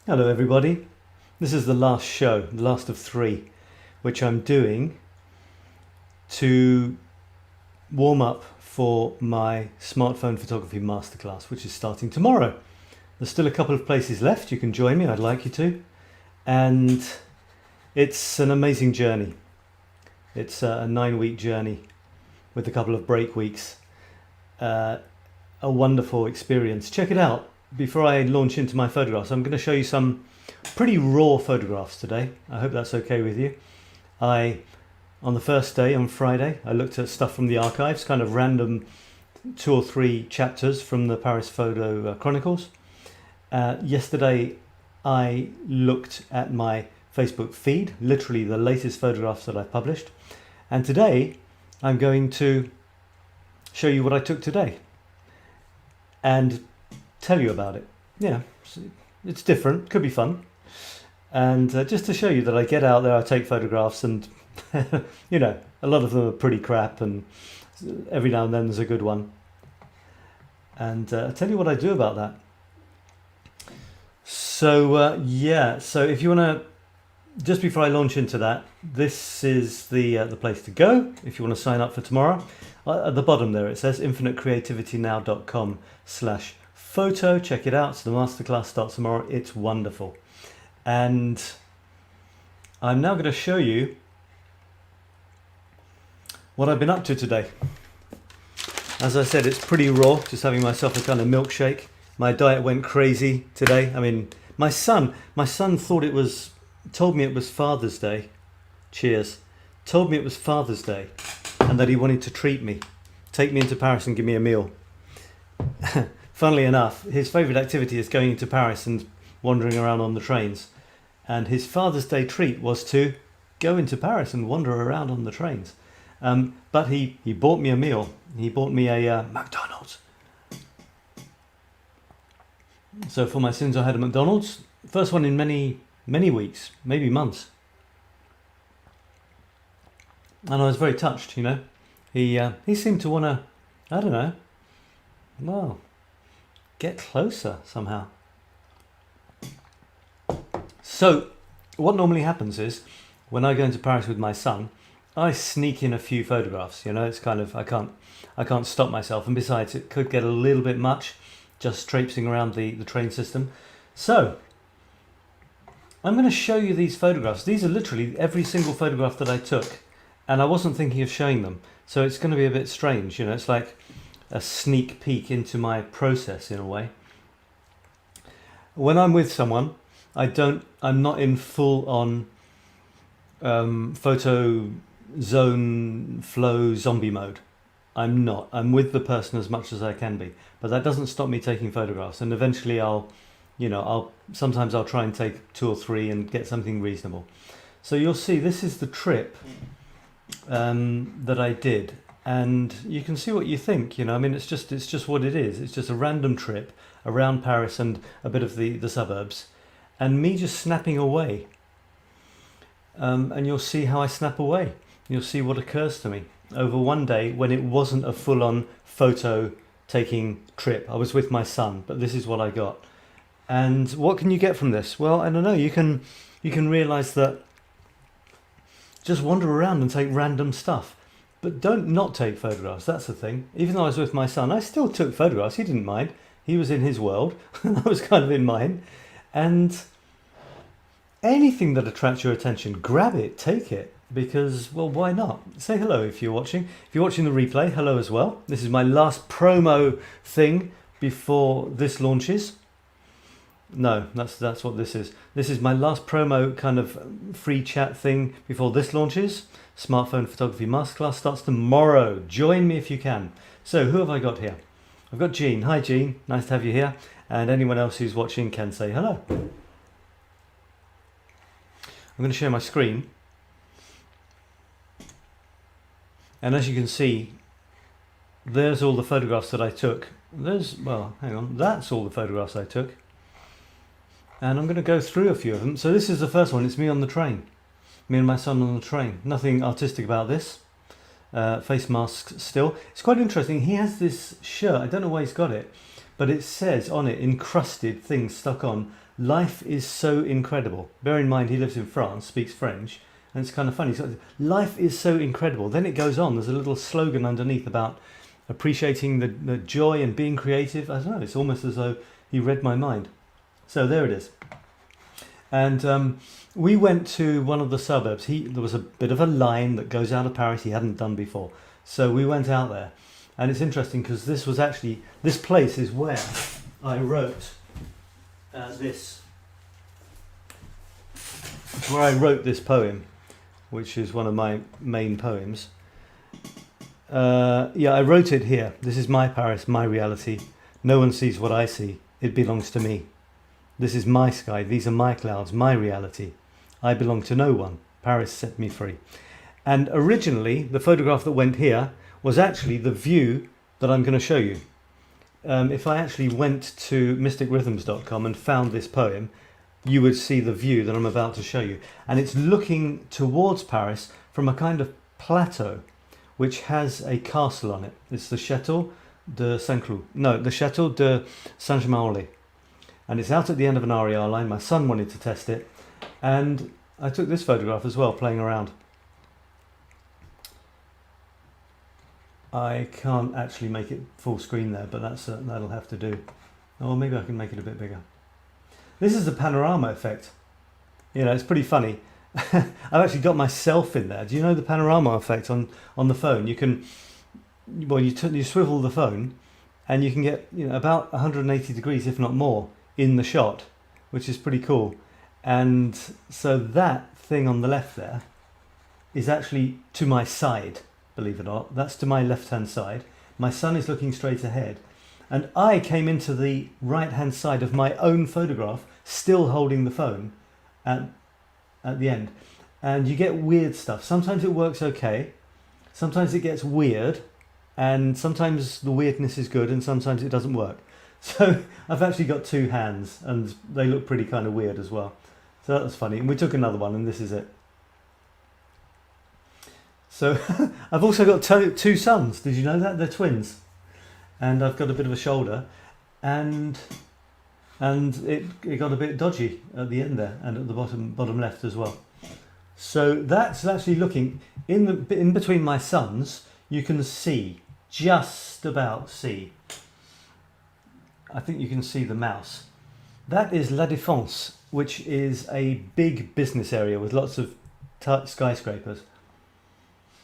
Hello everybody, this is the last show, the last of 3, which I'm doing to warm up for my smartphone photography masterclass, which is starting tomorrow. There's still a couple of places left, you can join me, I'd like you to, and it's an amazing journey. It's a 9-week journey with a couple of break weeks, a wonderful experience. Check it out. Before I launch into my photographs, I'm going to show you some pretty raw photographs today. I hope that's okay with you. On the first day, on Friday, I looked at stuff from the archives, kind of random 2 or 3 chapters from the Paris Photo Chronicles. Yesterday, I looked at my Facebook feed, literally the latest photographs that I've published. And today, I'm going to show you what I took today and tell you about it. Yeah, it's different, could be fun. And just to show you that I get out there, I take photographs, and you know, a lot of them are pretty crap, and every now and then there's a good one. And I'll tell you what I do about that. So yeah, so if you want to, just before I launch into that, this is the place to go if you want to sign up for tomorrow. At the bottom there it says infinitecreativitynow.com/photo. Check it out. So the masterclass starts tomorrow. It's wonderful. And I'm now going to show you what I've been up to today. As I said, it's pretty raw, just having myself a kind of milkshake. My diet went crazy today. I mean, my son told me it was Father's Day. Cheers. Told me it was Father's Day and that he wanted to treat me, take me into Paris and give me a meal. Funnily enough, his favourite activity is going into Paris and wandering around on the trains. And his Father's Day treat was to go into Paris and wander around on the trains. But he bought me a meal. He bought me a McDonald's. So for my sins, I had a McDonald's. First one in many weeks, maybe months. And I was very touched, you know. He seemed to want to, I don't know, well, get closer somehow. So what normally happens is, when I go into Paris with my son, I sneak in a few photographs, you know. It's kind of, I can't stop myself, and besides it could get a little bit much just traipsing around the train system. So I'm going to show you these photographs. These are literally every single photograph that I took, and I wasn't thinking of showing them, so it's going to be a bit strange, you know. It's like a sneak peek into my process in a way. When I'm with someone, I'm not in full on photo zone flow zombie mode. I'm not. I'm with the person as much as I can be, but that doesn't stop me taking photographs. And eventually sometimes I'll try and take 2 or 3 and get something reasonable. So you'll see this is the trip that I did, and you can see what you think, you know. I mean, it's just what it is. It's just a random trip around Paris and a bit of the suburbs, and me just snapping away. And you'll see how I snap away. You'll see what occurs to me over one day when it wasn't a full-on photo taking trip. I was with my son, but this is what I got. And what can you get from this? Well, I don't know. You can realize that just wander around and take random stuff, but don't not take photographs. That's the thing. Even though I was with my son, I still took photographs. He didn't mind. He was in his world. I was kind of in mine. And anything that attracts your attention, grab it, take it, because, well, why not? Say hello if you're watching. If you're watching the replay, hello as well. This is my last promo thing before this launches. No, that's what this is. This is my last promo kind of free chat thing before this launches. Smartphone Photography Masterclass starts tomorrow. Join me if you can. So who have I got here? I've got Jean. Hi Jean, nice to have you here. And anyone else who's watching can say hello. I'm going to share my screen. And as you can see, there's all the photographs that I took. Well, hang on, that's all the photographs I took. And I'm going to go through a few of them. So this is the first one. It's me on the train. Me and my son on the train. Nothing artistic about this. Face masks still. It's quite interesting. He has this shirt. I don't know where he's got it. But it says on it, encrusted things stuck on, life is so incredible. Bear in mind he lives in France, speaks French, and it's kind of funny. So, life is so incredible. Then it goes on. There's a little slogan underneath about appreciating the joy and being creative. I don't know, it's almost as though he read my mind. So there it is. And we went to one of the suburbs. There was a bit of a line that goes out of Paris he hadn't done before. So we went out there. And it's interesting because this place is where I wrote this. It's where I wrote this poem, which is one of my main poems. Yeah, I wrote it here. This is my Paris, my reality. No one sees what I see. It belongs to me. This is my sky. These are my clouds, my reality. I belong to no one. Paris set me free. And originally, the photograph that went here was actually the view that I'm going to show you. If I actually went to mysticrhythms.com and found this poem, you would see the view that I'm about to show you. And it's looking towards Paris from a kind of plateau, which has a castle on it. It's the Château de Saint-Cloud. No, the Château de Saint-Germain-en-Laye. And it's out at the end of an RER line. My son wanted to test it. And I took this photograph as well, playing around. I can't actually make it full screen there, but that'll have to do. Or maybe I can make it a bit bigger. This is the panorama effect. You know, it's pretty funny. I've actually got myself in there. Do you know the panorama effect on the phone? You can, well, you swivel the phone, and you can get, you know, about 180 degrees, if not more, in the shot, which is pretty cool. And so that thing on the left there is actually to my side, believe it or not. That's to my left-hand side. My son is looking straight ahead. And I came into the right-hand side of my own photograph, still holding the phone at the end. And you get weird stuff. Sometimes it works okay. Sometimes it gets weird. And sometimes the weirdness is good and sometimes it doesn't work. So I've actually got two hands and they look pretty kind of weird as well. So that was funny. And we took another one and this is it. So I've also got two sons. Did you know that? They're twins. And I've got a bit of a shoulder, and it got a bit dodgy at the end there, and at the bottom left as well. So that's actually looking in between my sons. You can see, just about see. I think you can see the mouse. That is La Défense, which is a big business area with lots of skyscrapers.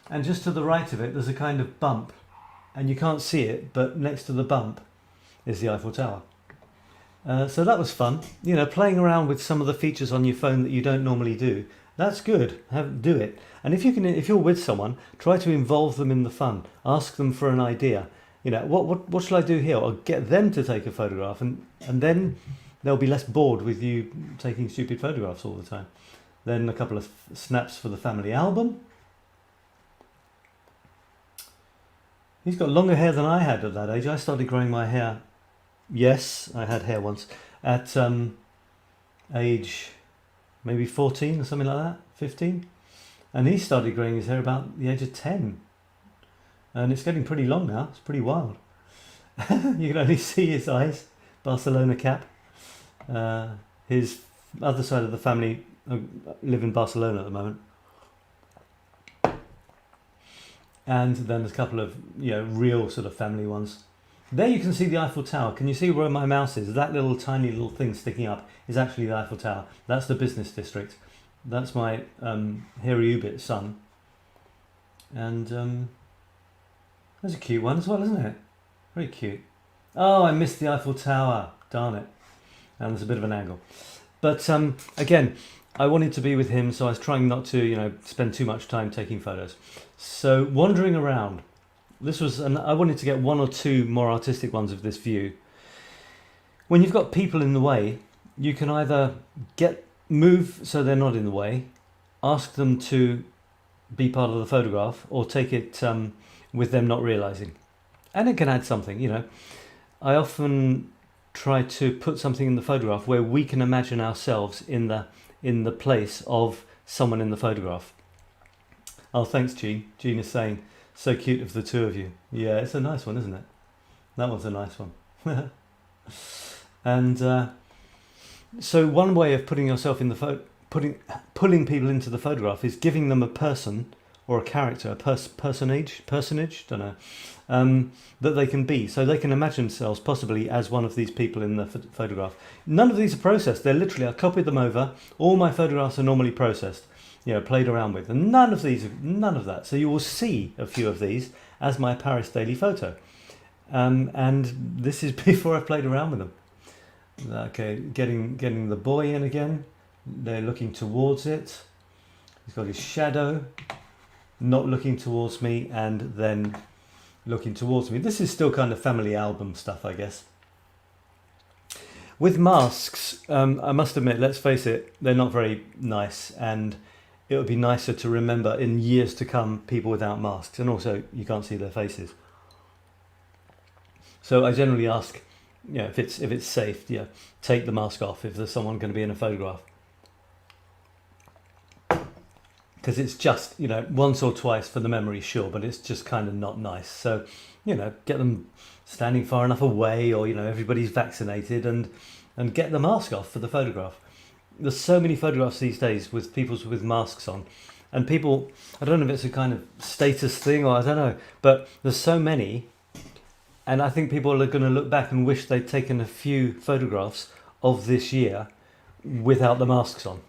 And just to the right of it, there's a kind of bump. And you can't see it, but next to the bump is the Eiffel Tower. So that was fun. You know, playing around with some of the features on your phone that you don't normally do. That's good. Do it. And if you're with someone, try to involve them in the fun. Ask them for an idea. You know, what shall I do here? Or get them to take a photograph, and then they'll be less bored with you taking stupid photographs all the time. Then a couple of snaps for the family album. He's got longer hair than I had at that age. I started growing my hair. Yes, I had hair once. At age maybe 14 or something like that, 15. And he started growing his hair about the age of 10. And it's getting pretty long now. It's pretty wild. You can only see his eyes. Barcelona cap. His other side of the family live in Barcelona at the moment. And then there's a couple of, you know, real sort of family ones. There you can see the Eiffel Tower. Can you see where my mouse is? That little tiny little thing sticking up is actually the Eiffel Tower. That's the business district. That's my 𝗍𝗫𝗏 son. And that's a cute one as well, isn't it? Very cute. Oh, I missed the Eiffel Tower. Darn it. And there's a bit of an angle. But again, I wanted to be with him, so I was trying not to, you know, spend too much time taking photos. So wandering around, I wanted to get one or two more artistic ones of this view. When you've got people in the way, you can either move so they're not in the way, ask them to be part of the photograph, or take it with them not realizing. And it can add something, you know. I often try to put something in the photograph where we can imagine ourselves in the place of someone in the photograph. Oh, thanks, Jean. Jean is saying, so cute of the two of you. Yeah, it's a nice one, isn't it? That one's a nice one. And So one way of putting yourself in the pulling people into the photograph is giving them a person or a character, a personage, don't know, that they can be. So they can imagine themselves possibly as one of these people in the photograph. None of these are processed. They're literally, I copied them over. All my photographs are normally processed, played around with. And none of that. So you will see a few of these as my Paris daily photo. And this is before I've played around with them. Okay, getting the boy in again. They're looking towards it. He's got his shadow, not looking towards me, and then looking towards me. This is still kind of family album stuff, I guess. With masks, I must admit, let's face it, they're not very nice, and it would be nicer to remember in years to come people without masks, and also you can't see their faces. So I generally ask, if it's safe, take the mask off if there's someone going to be in a photograph. Because it's just, once or twice for the memory, sure, but it's just kind of not nice. So, get them standing far enough away, or, everybody's vaccinated, and get the mask off for the photograph. There's so many photographs these days with people with masks on. And people, I don't know if it's a kind of status thing, or I don't know, but there's so many. And I think people are going to look back and wish they'd taken a few photographs of this year without the masks on.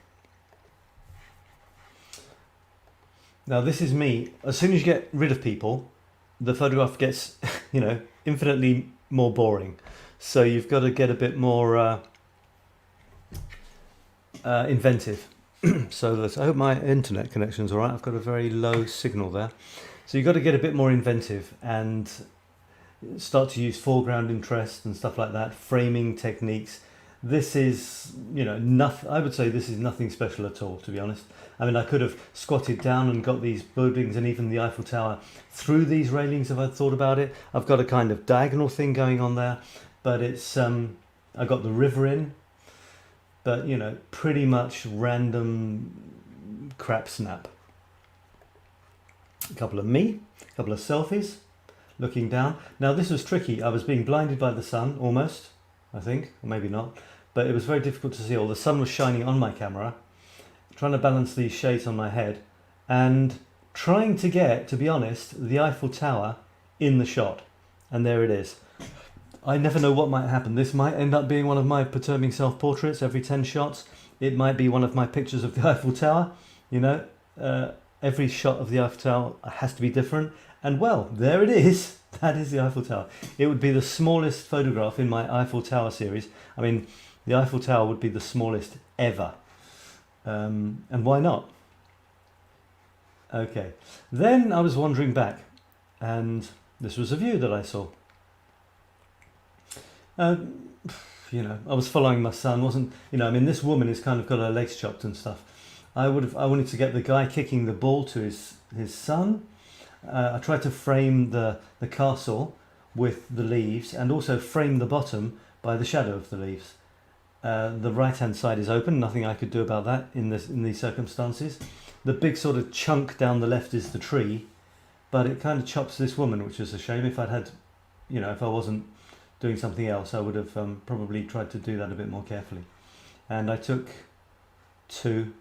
Now this is me. As soon as you get rid of people, the photograph gets, infinitely more boring. So you've got to get a bit more inventive. So I hope my internet connection's all right. I've got a very low signal there. So you've got to get a bit more inventive and start to use foreground interest and stuff like that, framing techniques. This is, nothing. I would say this is nothing special at all, to be honest. I mean, I could have squatted down and got these buildings and even the Eiffel Tower through these railings if I'd thought about it. I've got a kind of diagonal thing going on there, but it's, I got the river in, but, pretty much random crap snap. A couple of me, a couple of selfies, looking down. Now this was tricky. I was being blinded by the sun, almost, I think, or maybe not. But it was very difficult to see all. The sun was shining on my camera, trying to balance these shades on my head, and trying to get, to be honest, the Eiffel Tower in the shot. And there it is. I never know what might happen. This might end up being one of my perturbing self-portraits every 10 shots. It might be one of my pictures of the Eiffel Tower. Every shot of the Eiffel Tower has to be different. And well, there it is. That is the Eiffel Tower. It would be the smallest photograph in my Eiffel Tower series. I mean, the Eiffel Tower would be the smallest ever. And why not? Okay. Then I was wandering back, and this was a view that I saw. I was following my son. This woman has kind of got her legs chopped and stuff. I wanted to get the guy kicking the ball to his son. I tried to frame the castle with the leaves, and also frame the bottom by the shadow of the leaves. The right hand side is open, nothing I could do about that in these circumstances. The big sort of chunk down the left is the tree, but it kind of chops this woman, which is a shame. If I'd had, if I wasn't doing something else, I would have probably tried to do that a bit more carefully. And I took 2,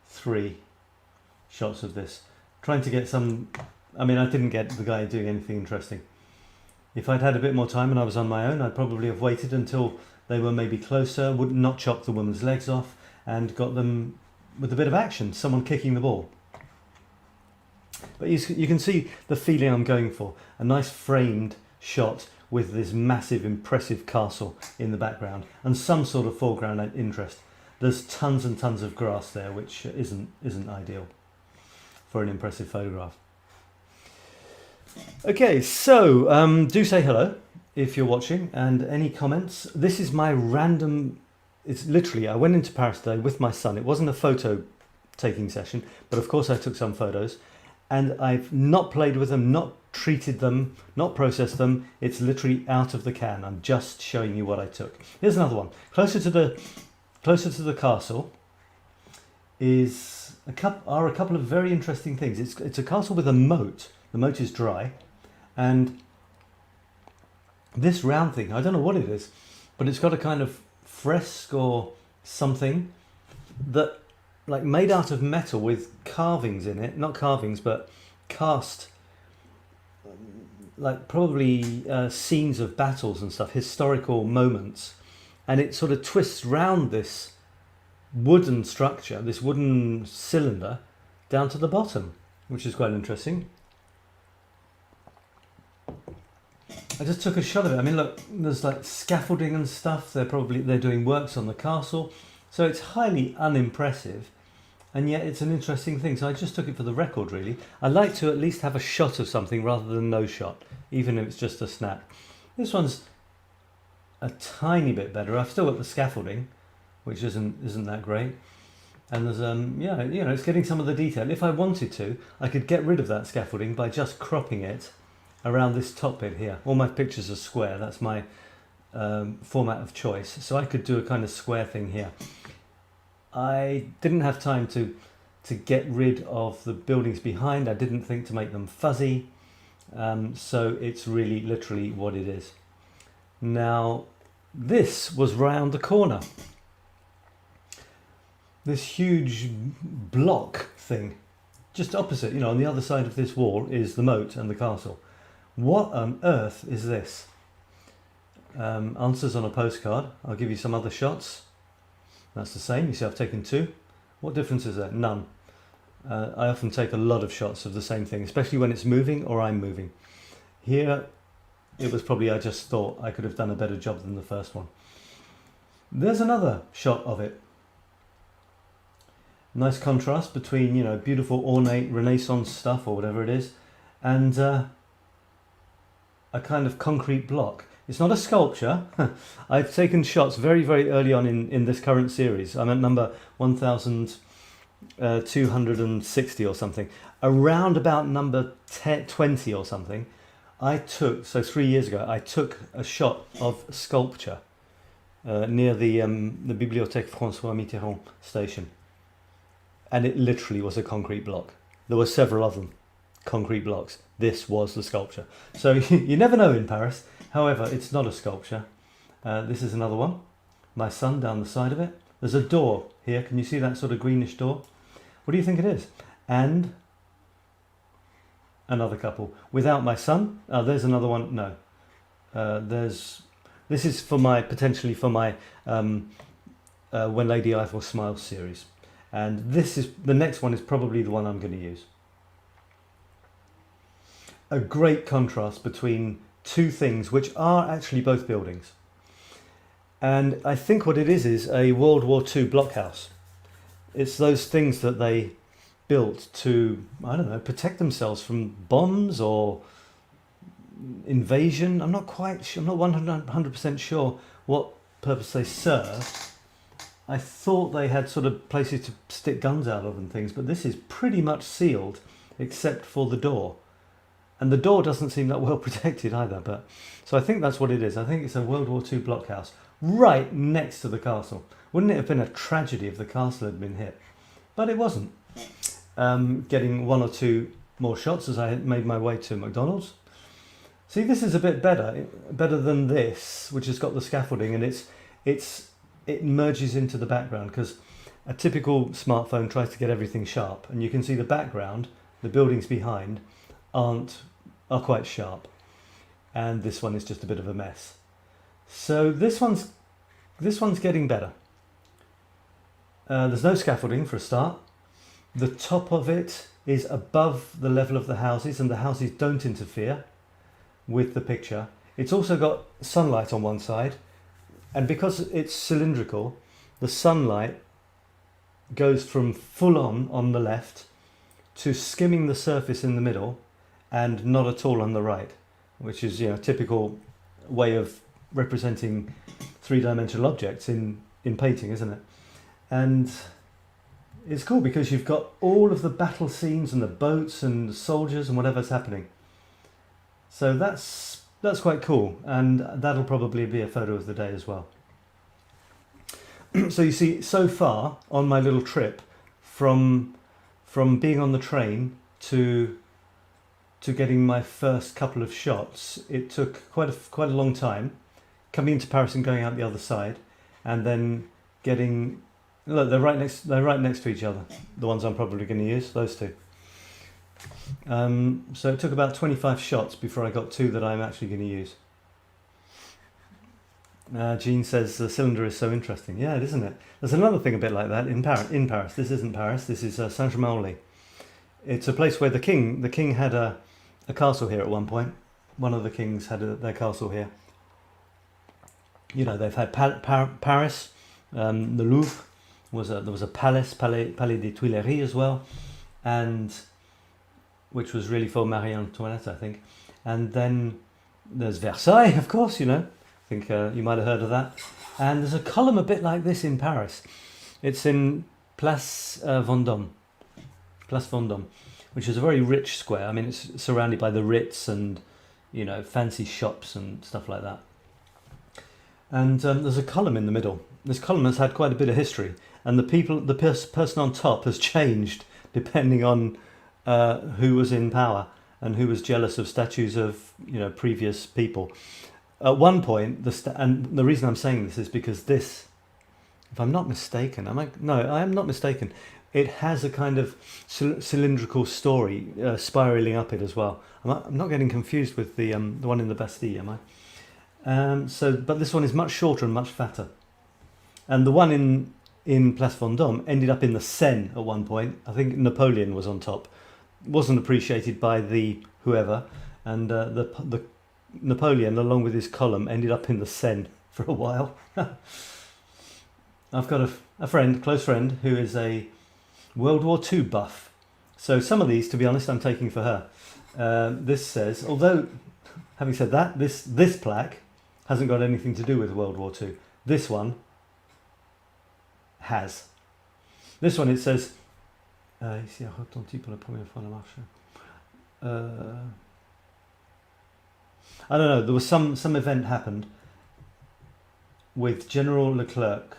3 shots of this, trying to get some. I didn't get the guy doing anything interesting. If I'd had a bit more time and I was on my own, I'd probably have waited until they were maybe closer, would not chop the woman's legs off, and got them with a bit of action, someone kicking the ball. But you can see the feeling I'm going for. A nice framed shot with this massive, impressive castle in the background, and some sort of foreground interest. There's tons and tons of grass there, which isn't ideal for an impressive photograph. Okay, so do say hello if you're watching, and any comments. This is my random. It's literally, I went into Paris today with my son. It wasn't a photo taking session, but of course I took some photos, and I've not played with them, not treated them, not processed them. It's literally out of the can. I'm just showing you what I took. Here's another one. Closer to the castle are a couple of very interesting things. It's a castle with a moat. The moat is dry, and this round thing, I don't know what it is, but it's got a kind of fresque or something that, like, made out of metal with carvings in it, not carvings, but cast, like probably scenes of battles and stuff, historical moments, and it sort of twists round this wooden structure, this wooden cylinder, down to the bottom, which is quite interesting. I just took a shot of it. I mean, look, there's like scaffolding and stuff. They're doing works on the castle, so it's highly unimpressive, and yet it's an interesting thing. So I just took it for the record, really. I like to at least have a shot of something rather than no shot, even if it's just a snap. This one's a tiny bit better. I've still got the scaffolding, which isn't that great, and there's yeah, you know, it's getting some of the detail. If I wanted to, I could get rid of that scaffolding by just cropping it around this top bit here. All my pictures are square. That's my format of choice. So I could do a kind of square thing here. I didn't have time to get rid of the buildings behind. I didn't think to make them fuzzy. So it's really literally what it is. Now, this was round the corner. This huge block thing. Just opposite, you know, on the other side of this wall is the moat and the castle. What on earth is this? Answers on a postcard. I'll give you some other shots. That's the same. You see I've taken two. What difference is there? None. I often take a lot of shots of the same thing, especially when it's moving or I'm moving. Here, it was probably I just thought I could have done a better job than the first one. There's another shot of it. Nice contrast between, you know, beautiful ornate Renaissance stuff or whatever it is, and a kind of concrete block. It's not a sculpture. I've taken shots very, very early on in this current series. I'm at number 1260 or something. Around about number 20 or something, I took, so 3 years ago, I took a shot of sculpture near the 𝗵�bliothèque François Mitterrand station. And it literally was a concrete block. There were several of them, concrete blocks. This was the sculpture. So you never know in Paris. However, it's not a sculpture. This is another one. My son down the side of it. There's a door here. Can you see that sort of greenish door? What do you think it is? And another couple. Without my son. There's another one. No. This is for my, potentially for my When Lady Eiffel Smiles series. And this is, the next one is probably the one I'm going to use. A great contrast between two things which are actually both buildings. And I think what it is a World War II blockhouse. It's those things that they built to, I don't know, protect themselves from bombs or invasion. I'm not quite sure, I'm not 100% sure what purpose they serve. I thought they had sort of places to stick guns out of and things, but this is pretty much sealed except for the door. And the door doesn't seem that well protected either, but so I think that's what it is. I think it's a World War II blockhouse right next to the castle. Wouldn't it have been a tragedy if the castle had been hit? But it wasn't. Getting one or two more shots as I made my way to McDonald's. See, this is a bit better than this, which has got the scaffolding, and it merges into the background, because a typical smartphone tries to get everything sharp, and you can see the background, the buildings behind, are quite sharp, and this one is just a bit of a mess. So this one's getting better. There's no scaffolding for a start. The top of it is above the level of the houses, and the houses don't interfere with the picture. It's also got sunlight on one side, and because it's cylindrical, the sunlight goes from full on the left to skimming the surface in the middle and not at all on the right, which is, you know, a typical way of representing three-dimensional objects in painting, isn't it? And it's cool because you've got all of the battle scenes and the boats and the soldiers and whatever's happening. So that's quite cool, and that'll probably be a photo of the day as well. So you see, so far on my little trip, from being on the train to getting my first couple of shots, it took quite a long time, coming into Paris and going out the other side, and then getting. Look, they're right next. They're right next to each other. The ones I'm probably going to use, those two. So it took about 25 shots before I got two that I'm actually going to use. Jean says the cylinder is so interesting. Yeah, it isn't it? There's another thing a bit like that in Paris. This isn't Paris. This is Saint-Germain-en-Laye. It's a place where the king had a castle here at one point. One of the kings had their castle here. You know, they've had Paris, the Louvre. There was a Palais des Tuileries as well, and which was really for Marie Antoinette, I think. And then there's Versailles, of course, you know. I think you might have heard of that. And there's a column a bit like this in Paris. It's in Place Vendôme, which is a very rich square. I mean, it's surrounded by the Ritz and, you know, fancy shops and stuff like that. And there's a column in the middle. This column has had quite a bit of history, and the person on top has changed depending on who was in power and who was jealous of statues of, you know, previous people. At one point, and the reason I'm saying this is because this, if I'm not mistaken, no, I am not mistaken. It has a kind of cylindrical story spiraling up it as well. I'm not getting confused with the one in the Bastille, am I? But this one is much shorter and much fatter. And the one in Place Vendôme ended up in the Seine at one point. I think Napoleon was on top. Wasn't appreciated by the whoever, and the Napoleon, along with his column, ended up in the Seine for a while. I've got a friend, close friend, who is a World War II buff. So some of these, to be honest, I'm taking for her. This says, although, having said that, this plaque hasn't got anything to do with World War II. This one has. This one, it says, ici a retenti pour la première fois la marche. I don't know, there was some event happened with General Leclerc,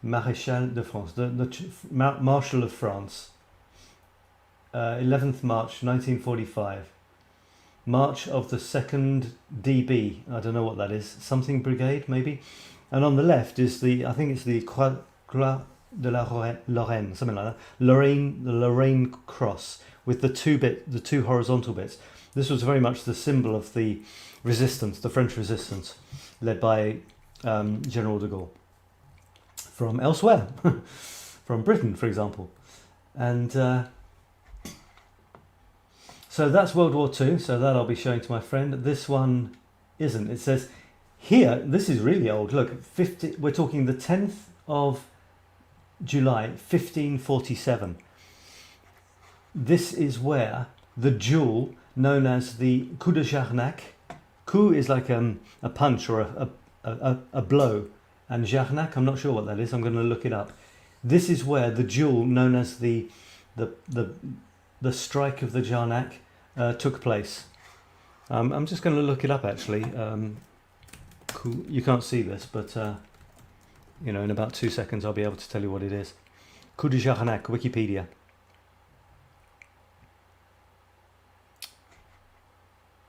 Maréchal de France, the Marshal of France, 11th March 1945, March of the 2nd DB, I don't know what that is, something brigade maybe, and on the left is I think it's the Croix de la Lorraine, something like that, the Lorraine cross with the two horizontal bits. This was very much the symbol of the resistance, the French resistance, led by General de Gaulle. From elsewhere, from Britain, for example. And so that's World War II, so that I'll be showing to my friend. This one isn't. It says here, this is really old. Look, we're talking the 10th of July, 1547. This is where the duel known as the coup de Jarnac. Coup is like a punch or a blow, and Jarnac, I'm not sure what that is. I'm going to look it up. This is where the duel known as the strike of the Jarnac took place. I'm just going to look it up actually. You can't see this, but you know, in about 2 seconds I'll be able to tell you what it is. Coup de Jarnac, Wikipedia.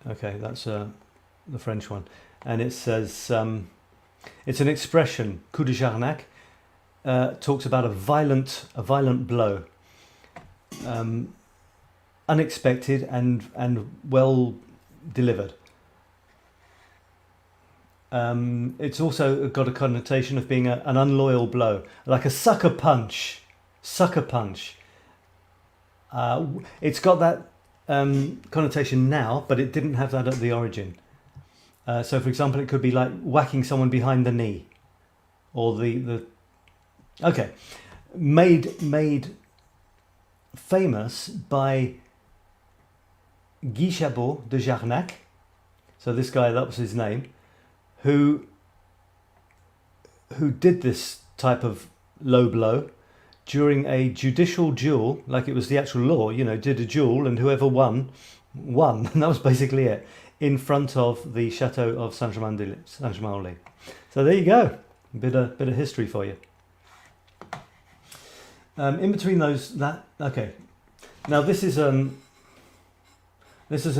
Okay, that's the French one, and it says it's an expression. Coup de Jarnac talks about a violent blow, unexpected and well delivered. It's also got a connotation of being an unloyal blow, like a sucker punch. It's got that connotation now, but it didn't have that at the origin. So, for example, it could be like whacking someone behind the knee, or made famous by 𝗣𝗄 de Jarnac. So this guy, that was his name, who did this type of low blow during a judicial duel, like it was the actual law, you know, did a duel, and whoever won, and that was basically it, in front of the chateau of Saint-Germain-en-Laye. So there you go, a bit of history for you. In between those, okay. Now this is an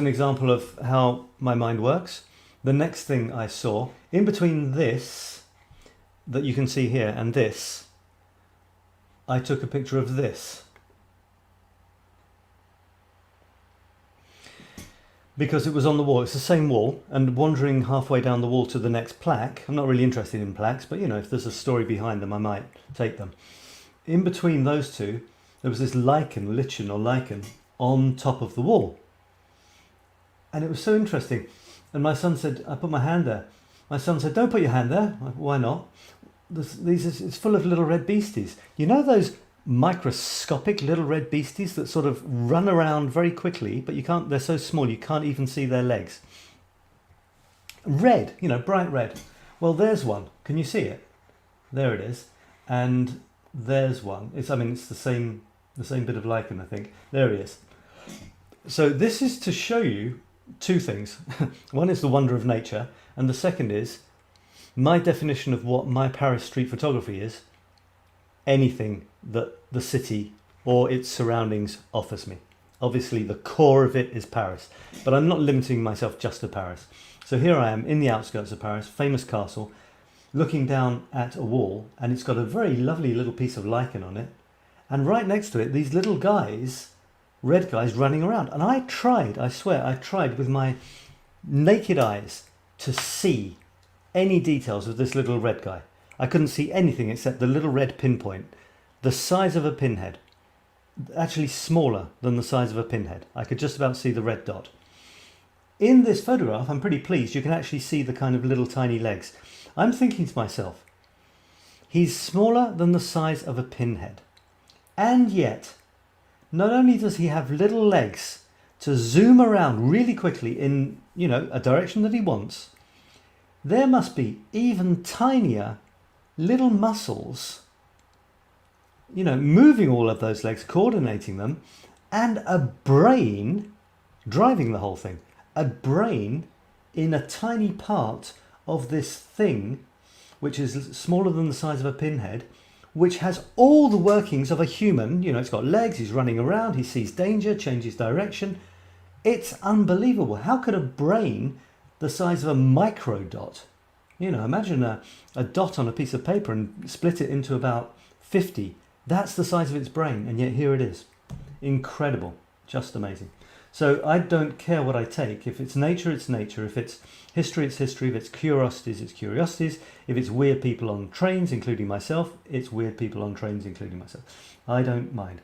example of how my mind works. the next thing I saw, in between this, that you can see here, and this, I took a picture of this. Because it was on the wall. It's the same wall, and wandering halfway down the wall to the next plaque, I'm not really interested in plaques, but you know, if there's a story behind them, I might take them. In between those two, there was this lichen on top of the wall. And it was so interesting. And my son said, I put my hand there. My son said, don't put your hand there. I'm like, why not? It's full of little red beasties. You know those microscopic little red beasties that sort of run around very quickly, but you can't, they're so small you can't even see their legs. Red, you know, bright red. Well, there's one. Can you see it? There it is. And there's one. It's the same bit of lichen, I think. There he is. So this is to show you two things. One is the wonder of nature, and the second is my definition of what my Paris street photography is. Anything that the city or its surroundings offers me. Obviously the core of it is Paris, but I'm not limiting myself just to Paris. So here I am in the outskirts of Paris, famous castle, looking down at a wall, and it's got a very lovely little piece of lichen on it, and right next to it these little guys, red guys, running around. And I swear I tried with my naked eyes to see any details of this little red guy. I couldn't see anything except the little red pinpoint, the size of a pinhead, actually smaller than the size of a pinhead. I could just about see the red dot. In this photograph, I'm pretty pleased, you can actually see the kind of little tiny legs. I'm thinking to myself, he's smaller than the size of a pinhead. And yet, not only does he have little legs to zoom around really quickly in, you know, a direction that he wants, there must be even tinier little muscles, you know, moving all of those legs, coordinating them, and a brain driving the whole thing. A brain in a tiny part of this thing, which is smaller than the size of a pinhead, which has all the workings of a human. You know, it's got legs, he's running around, he sees danger, changes direction. It's unbelievable. How could a brain the size of a micro dot, you know, imagine a dot on a piece of paper and split it into about 50. That's the size of its brain, and yet here it is. Incredible. Just amazing. So I don't care what I take. If it's nature, it's nature. If it's history, it's history. If it's curiosities, it's curiosities. If it's weird people on trains, including myself, it's weird people on trains, including myself. I don't mind.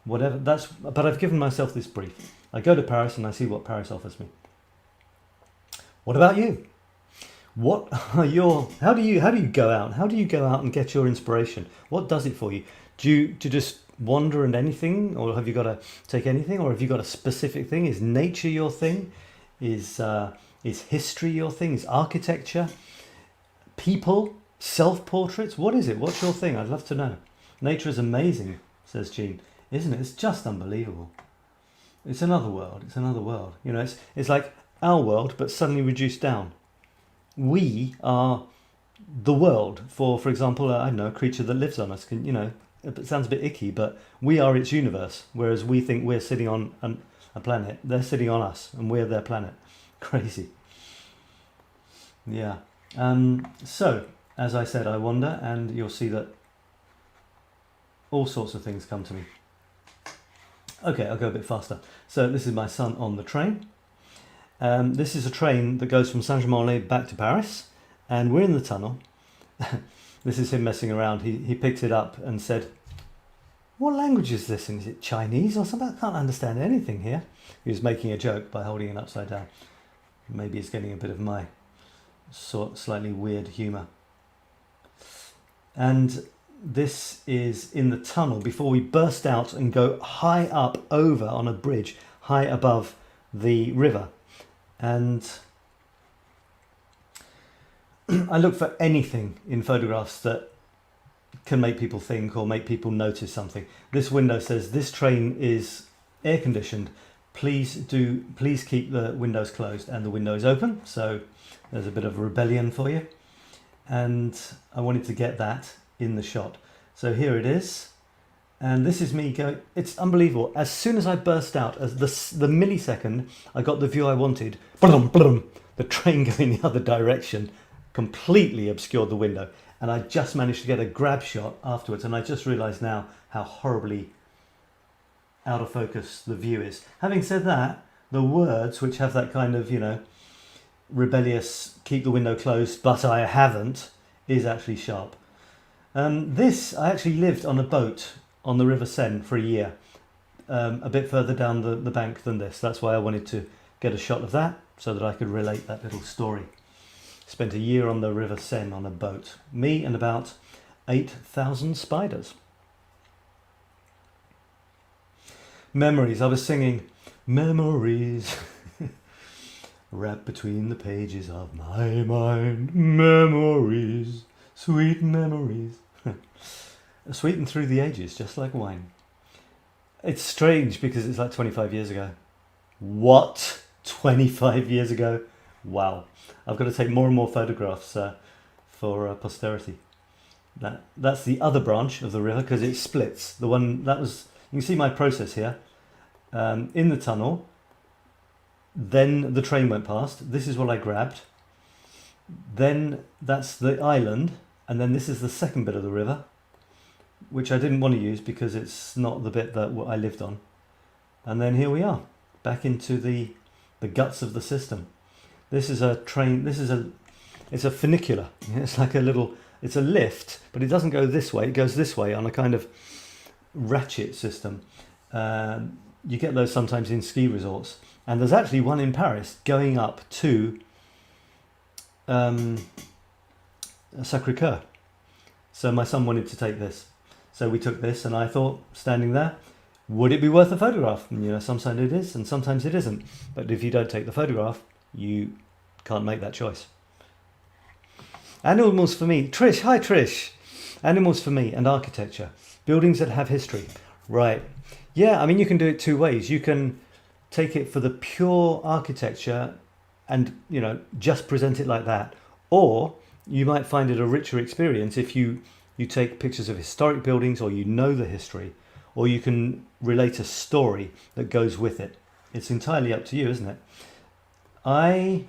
Whatever. But I've given myself this brief. I go to Paris and I see what Paris offers me. What about you? What are how do you go out? How do you go out and get your inspiration? What does it for you? Do you just wander and anything, or have you got to take anything, or have you got a specific thing? Is nature your thing? Is history your thing? Is architecture? People? Self-portraits? What is it? What's your thing? I'd love to know. Nature is amazing, says Jean, isn't it? It's just unbelievable. It's another world. It's another world. You know, it's like our world, but suddenly reduced down. We are the world for example, I don't know, a creature that lives on us. You know, it sounds a bit icky, but we are its universe, whereas we think we're sitting on a planet. They're sitting on us, and we're their planet. Crazy. Yeah. So, as I said, I wander, and you'll see that all sorts of things come to me. Okay, I'll go a bit faster. So this is my son on the train. This is a train that goes from Saint-Germain-en-Laye back to Paris, and we're in the tunnel. This is him messing around. He picked it up and said, "What language is this? And is it Chinese or something? I can't understand anything here." He was making a joke by holding it upside down. Maybe it's getting a bit of my slightly weird humour. And this is in the tunnel before we burst out and go high up over on a bridge, high above the river. And I look for anything in photographs that can make people think or make people notice something. This window says, "This train is air conditioned. Please keep the windows closed," and the window is open. So there's a bit of rebellion for you. And I wanted to get that in the shot. So here it is. And this is me going, it's unbelievable. As soon as I burst out, as the millisecond I got the view I wanted, the train going the other direction completely obscured the window. And I just managed to get a grab shot afterwards, and I just realised now how horribly out of focus the view is. Having said that, the words, which have that kind of, you know, rebellious, keep the window closed, but I haven't, is actually sharp. This, I actually lived on a boat on the River Seine for a year, a bit further down the bank than this. That's why I wanted to get a shot of that, so that I could relate that little story. Spent a year on the River Seine on a boat. Me and about 8,000 spiders. Memories. I was singing memories. Wrapped between the pages of my mind. Memories. Sweet memories. Sweetened through the ages, just like wine. It's strange because it's like 25 years ago. What? 25 years ago? Wow. I've got to take more and more photographs for posterity. That's the other branch of the river because it splits. The one that was, you can see my process here. In the tunnel, then the train went past. This is what I grabbed. Then that's the island, and then this is the second bit of the river, which I didn't want to use because it's not the bit that I lived on. And then here we are, back into the guts of the system. This is a train, it's a funicular. It's like a little, it's a lift, but it doesn't go this way, it goes this way on a kind of ratchet system. You get those sometimes in ski resorts. And there's actually one in Paris going up to Sacré-Cœur. So my son wanted to take this. So we took this, and I thought, standing there, would it be worth a photograph? And, you know, sometimes it is and sometimes it isn't. But if you don't take the photograph, you can't make that choice. Animals for me. Trish, hi Trish. Animals for me and architecture. Buildings that have history. Right. Yeah, I mean, you can do it two ways. You can take it for the pure architecture and, you know, just present it like that. Or you might find it a richer experience if you take pictures of historic buildings, or you know the history, or you can relate a story that goes with it. It's entirely up to you, isn't it? I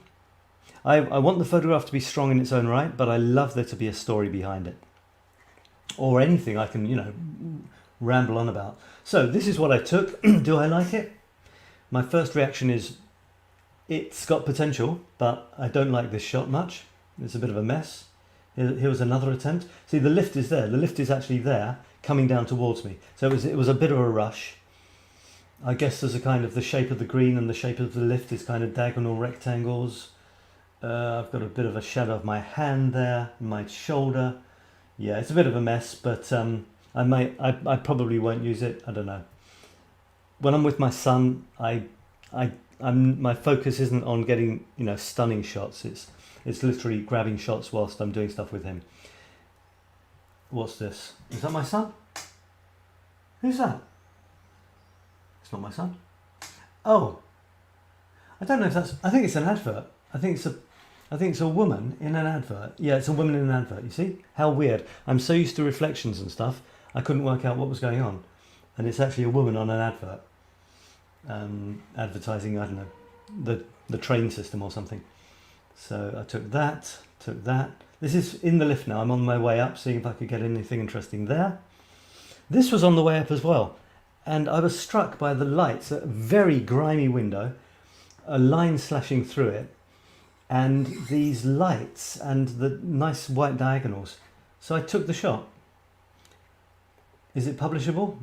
want the photograph to be strong in its own right, but I love there to be a story behind it. Or anything I can, you know, ramble on about. So this is what I took. Do I like it? My first reaction is, it's got potential, but I don't like this shot much. It's a bit of a mess. Here was another attempt. See, the lift is there. The lift is actually there, coming down towards me. So it was a bit of a rush. I guess there's a kind of, the shape of the green and the shape of the lift is kind of diagonal rectangles. I've got a bit of a shadow of my hand there, my shoulder. Yeah, it's a bit of a mess, but I probably won't use it. I don't know. When I'm with my son, my focus isn't on getting, you know, stunning shots. It's literally grabbing shots whilst I'm doing stuff with him. What's this? Is that my son? Who's that? It's not my son. Oh, I don't know if that's. I think it's an advert. I think it's a woman in an advert. Yeah, it's a woman in an advert. You see how weird. I'm so used to reflections and stuff. I couldn't work out what was going on, and it's actually a woman on an advert, advertising. I don't know, the train system or something. So I took that. This is in the lift now. I'm on my way up, seeing if I could get anything interesting there. This was on the way up as well. And I was struck by the lights, a very grimy window, a line slashing through it, and these lights and the nice white diagonals. So I took the shot. Is it publishable?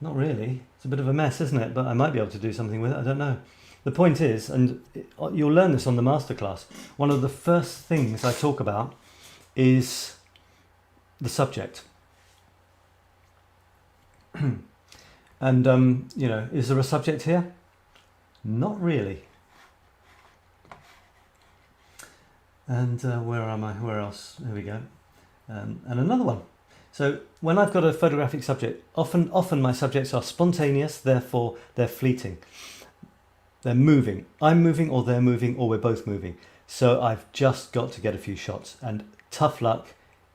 Not really. It's a bit of a mess, isn't it? But I might be able to do something with it. I don't know. The point is, and you'll learn this on the masterclass, one of the first things I talk about is the subject. And, you know, is there a subject here? Not really. And where am I? Where else? There we go. And another one. So when I've got a photographic subject, often my subjects are spontaneous, therefore they're fleeting. They're moving. I'm moving, or they're moving, or we're both moving. So I've just got to get a few shots, and tough luck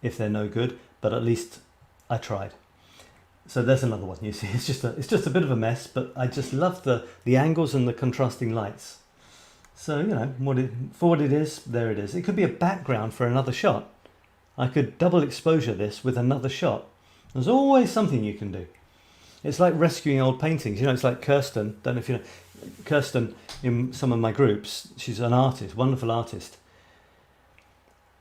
if they're no good, but at least I tried. So there's another one. You see, it's just a bit of a mess, but I just love the angles and the contrasting lights. So, you know, for what it is, there it is. It could be a background for another shot. I could double exposure this with another shot. There's always something you can do. It's like rescuing old paintings. You know, it's like Kirsten. Don't know if you know Kirsten in some of my groups. She's an artist, wonderful artist.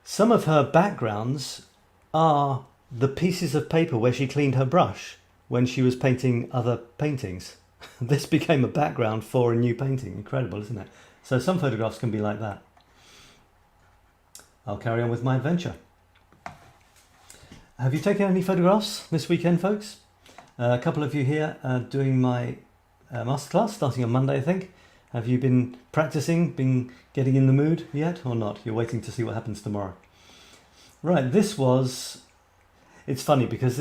Some of her backgrounds are the pieces of paper where she cleaned her brush when she was painting other paintings. This became a background for a new painting. Incredible, isn't it? So some photographs can be like that. I'll carry on with my adventure. Have you taken any photographs this weekend, folks? A couple of you here are doing my masterclass starting on Monday, I think. Have you been practicing, been getting in the mood yet or not? You're waiting to see what happens tomorrow. Right, it's funny because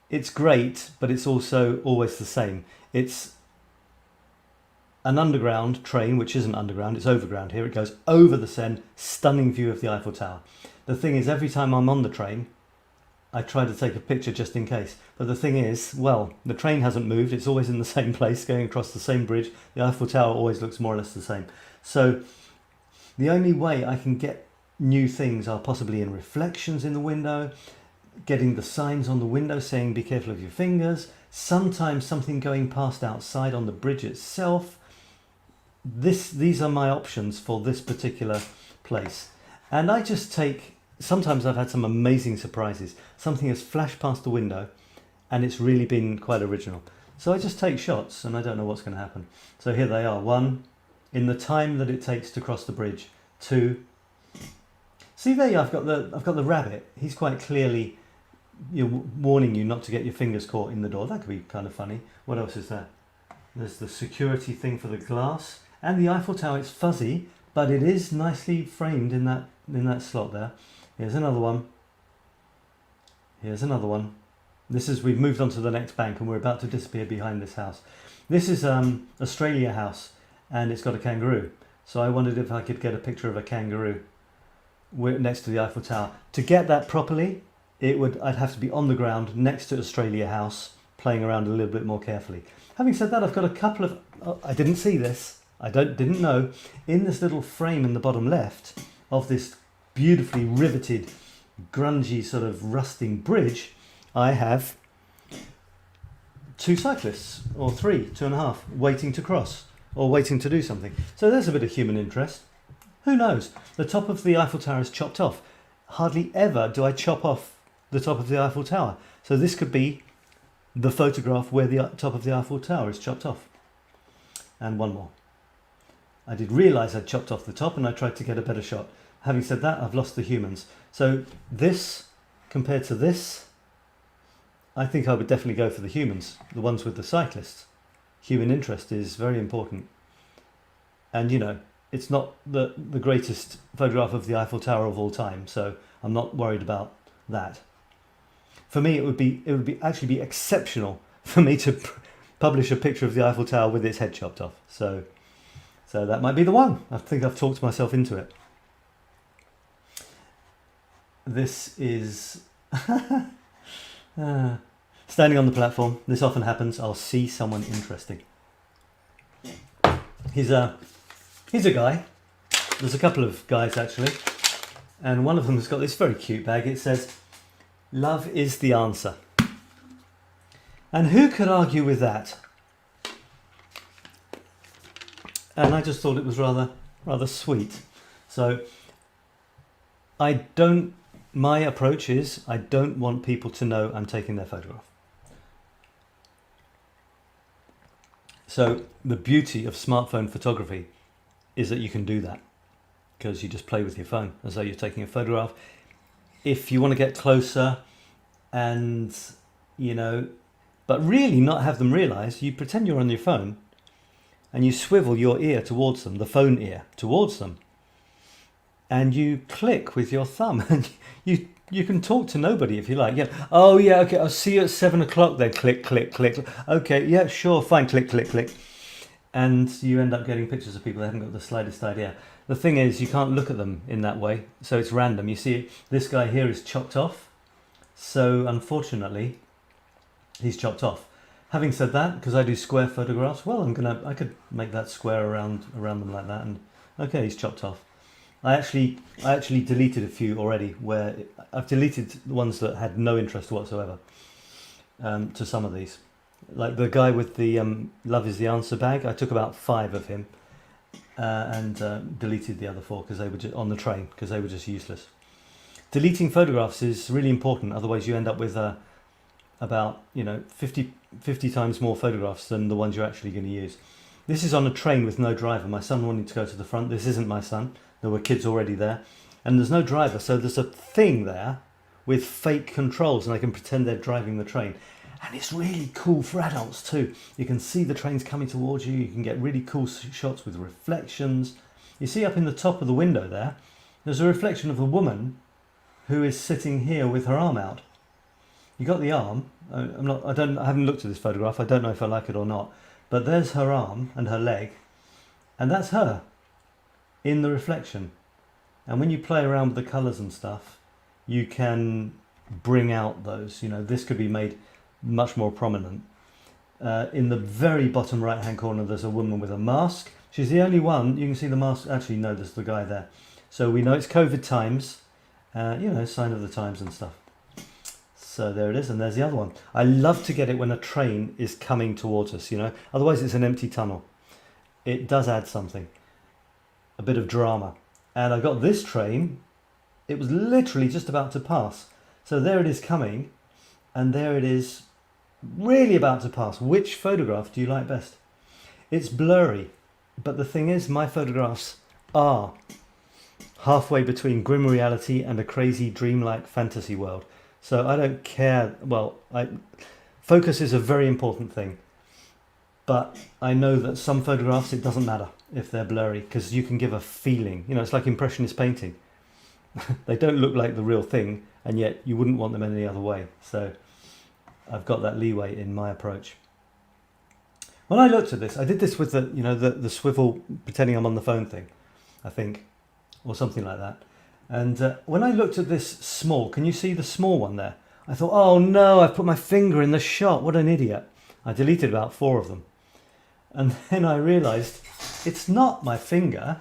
it's great, but it's also always the same. It's an underground train, which isn't underground, it's overground. Here it goes over the Seine, stunning view of the Eiffel Tower. The thing is, every time I'm on the train, I try to take a picture just in case. But the thing is, well, the train hasn't moved. It's always in the same place, going across the same bridge. The Eiffel Tower always looks more or less the same. So the only way I can get new things are possibly in reflections in the window, getting the signs on the window saying be careful of your fingers, sometimes something going past outside on the bridge itself. These are my options for this particular place. And I just sometimes I've had some amazing surprises. Something has flashed past the window and it's really been quite original. So I just take shots and I don't know what's going to happen. So here they are. 1, in the time that it takes to cross the bridge. 2, see there, I've got the rabbit. He's quite clearly warning you not to get your fingers caught in the door. That could be kind of funny. What else is there? There's the security thing for the glass. And the Eiffel Tower, it's fuzzy, but it is nicely framed in that slot there. Here's another one. Here's another one. We've moved on to the next bank and we're about to disappear behind this house. This is Australia House and it's got a kangaroo. So I wondered if I could get a picture of a kangaroo next to the Eiffel Tower. To get that properly, I'd have to be on the ground next to Australia House, playing around a little bit more carefully. Having said that, I've got a couple of... I didn't see this. I didn't know. In this little frame in the bottom left of this beautifully riveted, grungy sort of rusting bridge, I have 2 cyclists, or 3, 2.5, waiting to cross, or waiting to do something. So there's a bit of human interest. Who knows? The top of the Eiffel Tower is chopped off. Hardly ever do I chop off the top of the Eiffel Tower. So this could be the photograph where the top of the Eiffel Tower is chopped off. And one more. I did realise I'd chopped off the top and I tried to get a better shot. Having said that, I've lost the humans. So this, compared to this, I think I would definitely go for the humans, the ones with the cyclists. Human interest is very important. And you know, it's not the greatest photograph of the Eiffel Tower of all time, so I'm not worried about that. For me, it would actually be exceptional for me to publish a picture of the Eiffel Tower with its head chopped off. So that might be the one. I think I've talked myself into it. This is standing on the platform. This often happens. I'll see someone interesting. He's a guy. There's a couple of guys actually, and one of them has got this very cute bag. It says, "Love is the answer." And who could argue with that? And I just thought it was rather sweet. So my approach is I don't want people to know I'm taking their photograph. So the beauty of smartphone photography is that you can do that because you just play with your phone as though you're taking a photograph. If you want to get closer and, you know, but really not have them realise, you pretend you're on your phone and you swivel your ear towards them, the phone ear towards them, and you click with your thumb and you can talk to nobody if you like. Yeah. Oh yeah, okay, I'll see you at 7 o'clock then. Click, click, click. Okay, yeah, sure, fine, click, click, click. And you end up getting pictures of people that haven't got the slightest idea. The thing is, you can't look at them in that way, so it's random. You see, this guy here is chopped off, so unfortunately, he's chopped off. Having said that, because I do square photographs, well, I could make that square around them like that, and okay, he's chopped off. I actually deleted a few already, where I've deleted the ones that had no interest whatsoever to some of these. Like the guy with the Love is the Answer bag, I took about 5 of him and deleted the other 4 because they were just on the train, because they were just useless. Deleting photographs is really important, otherwise you end up with about 50 times more photographs than the ones you're actually going to use. This is on a train with no driver. My son wanted to go to the front. This isn't my son. There were kids already there. And there's no driver, so there's a thing there with fake controls, and I can pretend they're driving the train. And it's really cool for adults too. You can see the trains coming towards you. You can get really cool shots with reflections. You see up in the top of the window there, there's a reflection of a woman who is sitting here with her arm out. You got the arm. I haven't looked at this photograph. I don't know if I like it or not. But there's her arm and her leg, and that's her in the reflection. And when you play around with the colours and stuff, you can bring out those. This could be made much more prominent. In the very bottom right hand corner, there's a woman with a mask. She's the only one. You can see the mask. Actually, no, there's the guy there. So we know it's COVID times. Sign of the times and stuff. So there it is, and there's the other one. I love to get it when a train is coming towards us, otherwise it's an empty tunnel. It does add something, a bit of drama. And I got this train, it was literally just about to pass. So there it is coming, and there it is really about to pass. Which photograph do you like best? It's blurry, but the thing is, my photographs are halfway between grim reality and a crazy dreamlike fantasy world. So I don't care. Well, focus is a very important thing. But I know that some photographs, it doesn't matter if they're blurry, because you can give a feeling. It's like Impressionist painting. They don't look like the real thing, and yet you wouldn't want them any other way. So I've got that leeway in my approach. When I looked at this, I did this with the swivel, pretending I'm on the phone thing, I think, or something like that. And when I looked at this small, can you see the small one there? I thought, oh no, I've put my finger in the shot. What an idiot. I deleted about 4 of them. And then I realised it's not my finger,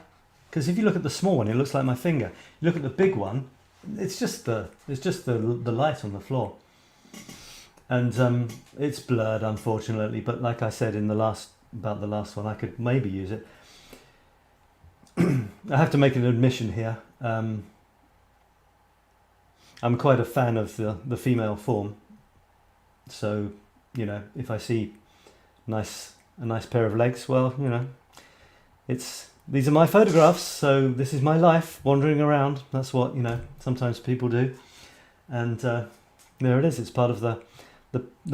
because if you look at the small one, it looks like my finger. You look at the big one, it's just the light on the floor. And it's blurred, unfortunately. But like I said about the last one, I could maybe use it. I have to make an admission here. I'm quite a fan of the female form, so if I see a nice pair of legs, well, these are my photographs, so this is my life wandering around. That's what sometimes people do, and there it is. It's part of the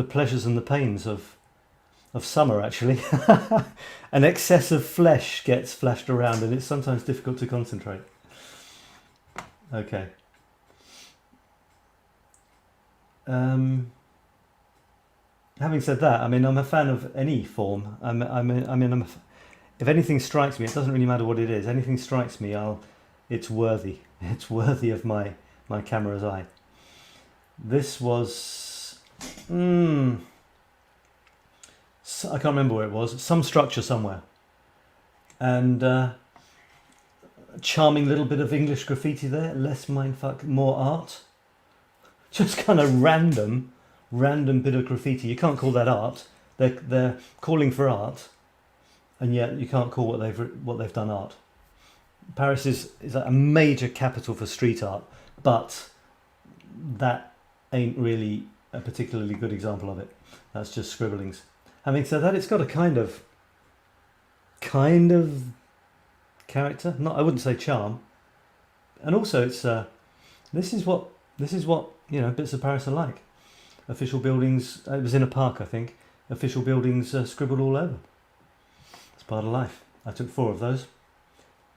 pleasures and the pains of summer, actually. An excess of flesh gets flashed around, and it's sometimes difficult to concentrate. Okay. Having said that, I'm a fan of any form. If anything strikes me, it doesn't really matter what it is. Anything strikes me, it's worthy. It's worthy of my camera's eye. This was, I can't remember where it was. Some structure somewhere, and a charming little bit of English graffiti there. Less mindfuck, more art. Just kind of random bit of graffiti. You can't call that art. They're calling for art, and yet you can't call what they've done art. Paris is a major capital for street art, but that ain't really a particularly good example of it. That's just scribblings. Having said that, it's got a kind of character. I wouldn't say charm. And also, it's this is what bits of Paris are like. Official buildings. It was in a park, I think. Official buildings scribbled all over. It's part of life. I took 4 of those,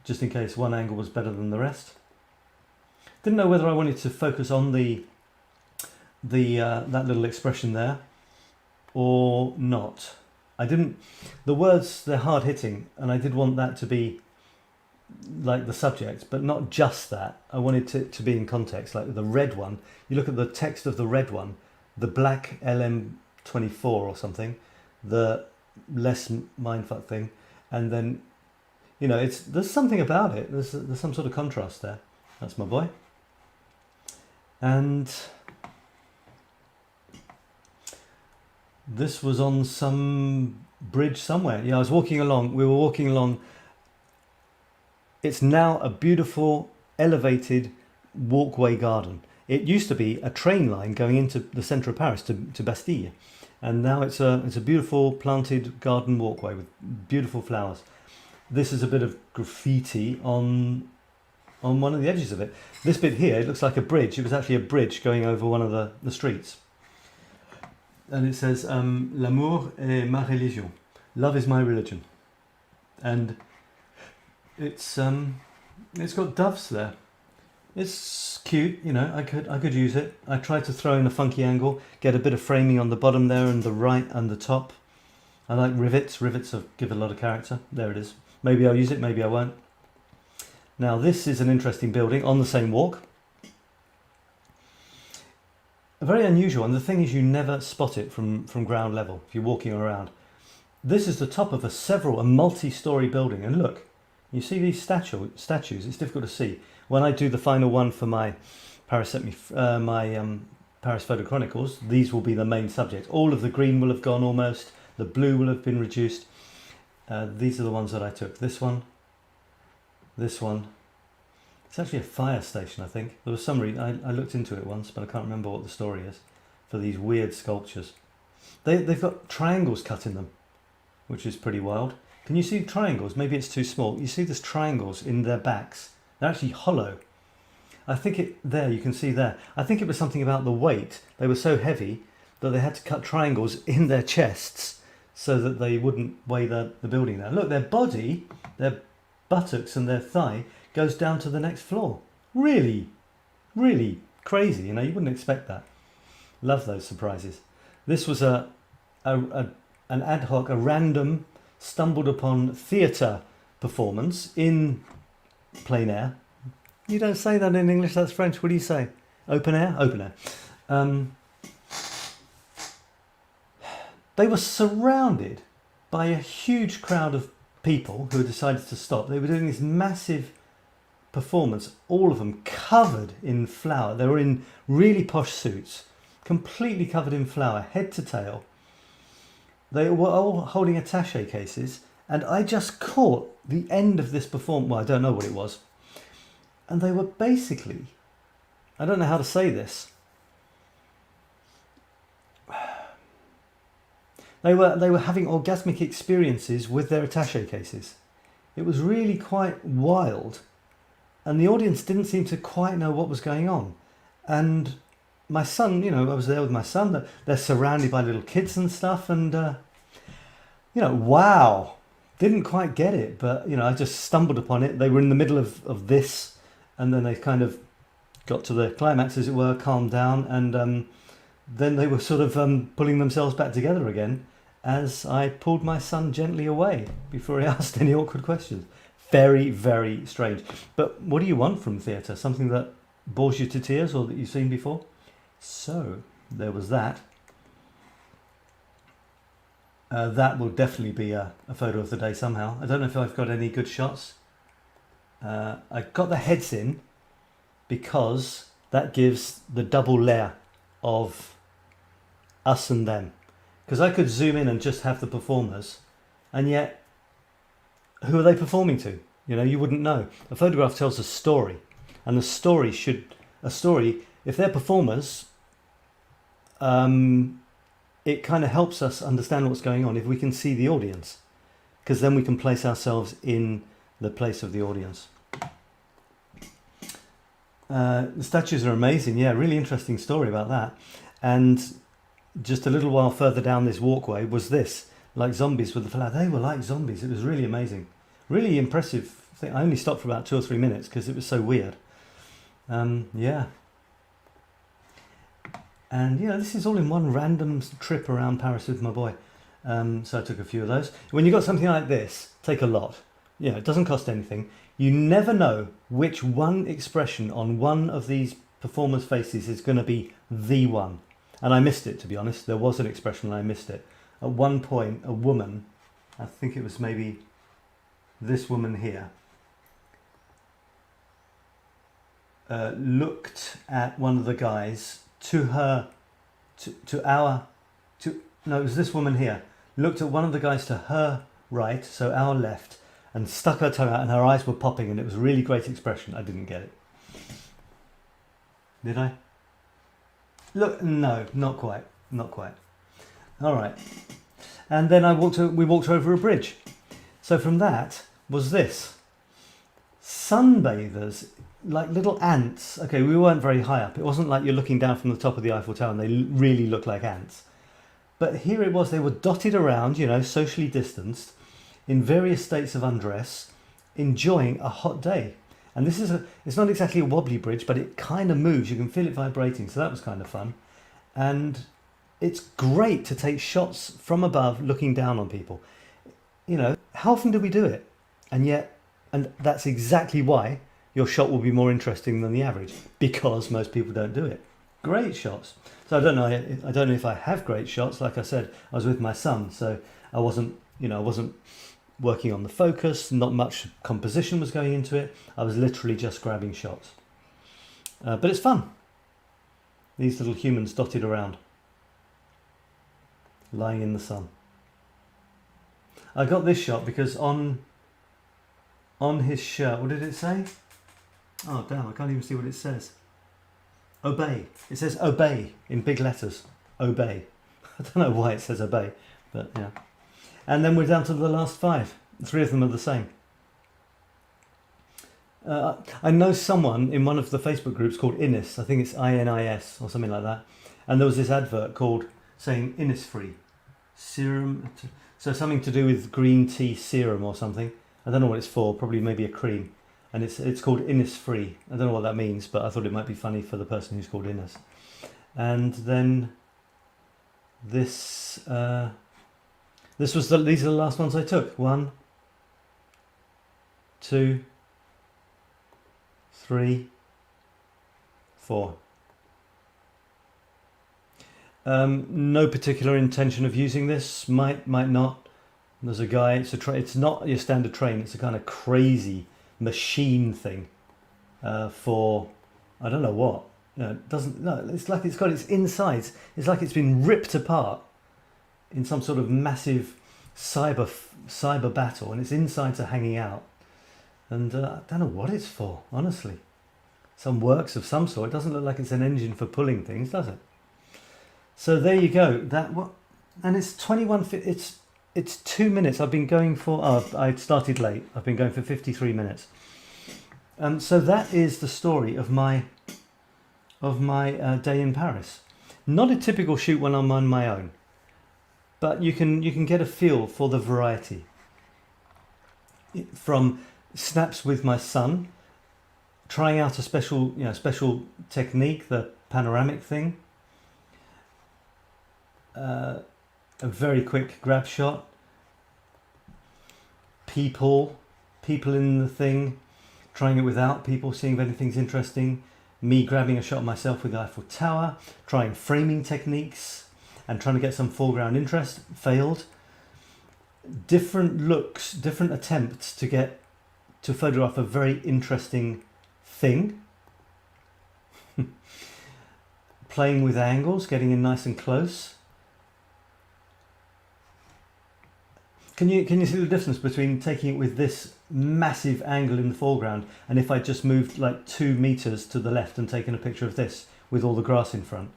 just in case one angle was better than the rest. Didn't know whether I wanted to focus on that little expression there or not. I didn't. The words, they're hard hitting, and I did want that to be like the subject, but not just that. I wanted it to be in context, like the red one. You look at the text of the red one, the black 24 or something, the less mindfuck thing, and then, you know, there's something about it. There's some sort of contrast there. That's my boy. And this was on some bridge somewhere. Yeah, I was walking along. We were walking along. It's now a beautiful elevated walkway garden. It used to be a train line going into the centre of Paris to Bastille, and now it's a beautiful planted garden walkway with beautiful flowers. This is a bit of graffiti on one of the edges of it. This bit here, it looks like a bridge. It was actually a bridge going over one of the streets, and it says "L'amour est ma religion." Love is my religion, and it's got doves there. It's cute, you know. I could use it. I tried to throw in a funky angle, get a bit of framing on the bottom there and the right and the top. I like rivets. Rivets give a lot of character. There it is. Maybe I'll use it, maybe I won't. Now this is an interesting building on the same walk. Very unusual, and the thing is you never spot it from ground level if you're walking around. This is the top of a multi-storey building, and look, you see these statues. It's difficult to see. When I do the final one for my Paris Photo Chronicles, these will be the main subject. All of the green will have gone almost. The blue will have been reduced. These are the ones that I took. This one. This one. It's actually a fire station, I think. There was some reason, I looked into it once, but I can't remember what the story is for these weird sculptures. They've got triangles cut in them, which is pretty wild. Can you see triangles? Maybe it's too small. You see there's triangles in their backs. They're actually hollow. I think there, you can see there. I think it was something about the weight. They were so heavy that they had to cut triangles in their chests so that they wouldn't weigh the building there. Look, their body, their buttocks and their thigh goes down to the next floor. Really, really crazy. You know, you wouldn't expect that. Love those surprises. This was an ad hoc, a random, stumbled upon theatre performance in plein air. You don't say that in English, that's French. What do you say? Open air? Open air. They were surrounded by a huge crowd of people who had decided to stop. They were doing this massive performance, all of them covered in flour. They were in really posh suits, completely covered in flour, head to tail. They were all holding attaché cases, and I just caught the end of this performance. Well, I don't know what it was. And they were basically, I don't know how to say this. They were having orgasmic experiences with their attaché cases. It was really quite wild. And the audience didn't seem to quite know what was going on. And my son, you know, I was there with my son. They're surrounded by little kids and stuff. And, you know, wow. Didn't quite get it. But, you know, I just stumbled upon it. They were in the middle of this. And then they kind of got to the climax, as it were, calmed down. And then they were sort of pulling themselves back together again as I pulled my son gently away before he asked any awkward questions. Very, very strange. But what do you want from theatre? Something that bores you to tears or that you've seen before? So, there was that. That will definitely be a photo of the day somehow. I don't know if I've got any good shots. I got the heads in because that gives the double layer of us and them. Because I could zoom in and just have the performers, and yet, who are they performing to? You know, you wouldn't know. A photograph tells a story, and if they're performers, it kind of helps us understand what's going on if we can see the audience, because then we can place ourselves in the place of the audience. The statues are amazing. Yeah, really interesting story about that. And just a little while further down this walkway was this, like zombies with the flower. They were like zombies. It was really amazing. Really impressive thing. I only stopped for about 2 or 3 minutes because it was so weird. Yeah. And, you know, this is all in one random trip around Paris with my boy. So I took a few of those. When you've got something like this, take a lot. You know, it doesn't cost anything. You never know which one expression on one of these performers' faces is going to be the one. And I missed it, to be honest. There was an expression and I missed it. At one point, a woman, I think it was maybe this woman here, looked at one of the guys no, it was this woman here, looked at one of the guys to her right, so our left, and stuck her tongue out and her eyes were popping and it was a really great expression. I didn't get it. Did I? Look, no, not quite. Not quite. All right. And then we walked over a bridge. So from that was this. Sunbathers, like little ants. Okay, we weren't very high up. It wasn't like you're looking down from the top of the Eiffel Tower and they really look like ants. But here it was, they were dotted around, you know, socially distanced, in various states of undress, enjoying a hot day. And this is it's not exactly a wobbly bridge, but it kind of moves. You can feel it vibrating, so that was kind of fun. And it's great to take shots from above looking down on people. You know, how often do we do it? And that's exactly why your shot will be more interesting than the average, because most people don't do it. Great shots. So I don't know if I have great shots. Like I said, I was with my son, so I wasn't working on the focus, not much composition was going into it. I was literally just grabbing shots. But it's fun. These little humans dotted around, lying in the sun. I got this shot because on his shirt, what did it say? Oh damn, I can't even see what it says. Obey. It says obey in big letters. Obey. I don't know why it says obey, but yeah. And then we're down to the last 5. 3 of them are the same. I know someone in one of the Facebook groups called Innis. I think it's INIS or something like that. And there was this advert called saying Innisfree serum. So something to do with green tea serum or something. I don't know what it's for. Probably maybe a cream. And it's called Innisfree. I don't know what that means, but I thought it might be funny for the person who's called Innis. And then this. These are the last ones I took. 1, 2, 3, 4. No particular intention of using this. Might not. There's a guy. It's not your standard train. It's a kind of crazy machine thing for I don't know what. It doesn't. No, it's like it's got its insides. It's like it's been ripped apart in some sort of massive cyber battle, and its insides are hanging out. And I don't know what it's for, honestly. Some works of some sort. It doesn't look like it's an engine for pulling things, does it? So there you go. And it's 21. It's 2 minutes. I've been going for. Oh, I started late. I've been going for 53 minutes. So that is the story of my day in Paris. Not a typical shoot when I'm on my own. But you can get a feel for the variety. From snaps with my son, trying out a special technique, the panoramic thing, a very quick grab shot, people in the thing, trying it without people, seeing if anything's interesting, me grabbing a shot myself with the Eiffel Tower, trying framing techniques, and trying to get some foreground interest, failed. Different looks, different attempts to photograph a very interesting thing. Playing with angles, getting in nice and close. Can you see the difference between taking it with this massive angle in the foreground and if I just moved like 2 meters to the left and taken a picture of this with all the grass in front?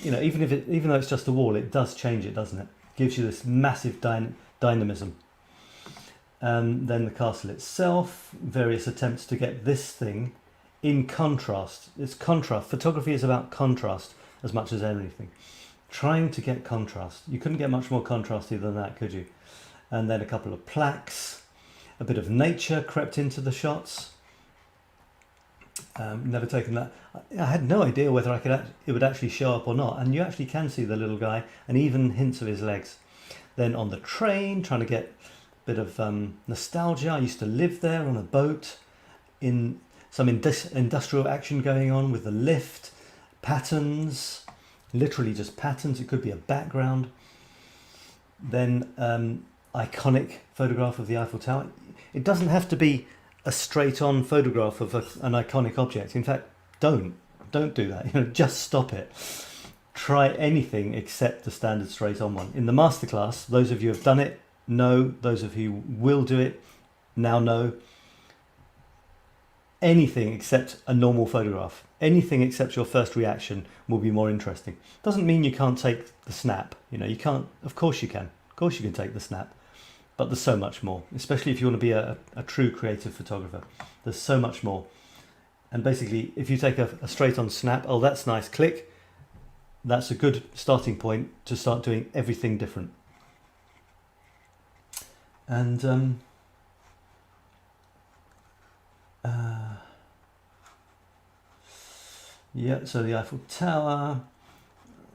You know, even though it's just a wall, it does change it, doesn't it? Gives you this massive dynamism. Then the castle itself, various attempts to get this thing in contrast. It's contrast. Photography is about contrast as much as anything. Trying to get contrast. You couldn't get much more contrasty than that, could you? And then a couple of plaques. A bit of nature crept into the shots. Never taken that. I had no idea whether it would actually show up or not, and you actually can see the little guy and even hints of his legs. Then on the train, trying to get a bit of nostalgia. I used to live there on a boat, in some industrial action going on with the lift, patterns, literally just patterns. It could be a background. Then iconic photograph of the Eiffel Tower. It doesn't have to be a straight-on photograph of an iconic object. In fact, don't do that. Just stop it. Try anything except the standard straight-on one. In the masterclass, those of you who have done it know. Those of you who will do it now know. Anything except a normal photograph. Anything except your first reaction will be more interesting. Doesn't mean you can't take the snap. You can't. Of course you can. Of course you can take the snap. But there's so much more, especially if you want to be a true creative photographer. There's so much more. And basically, if you take a straight-on snap, oh, that's nice, click. That's a good starting point to start doing everything different. And yeah, so the Eiffel Tower,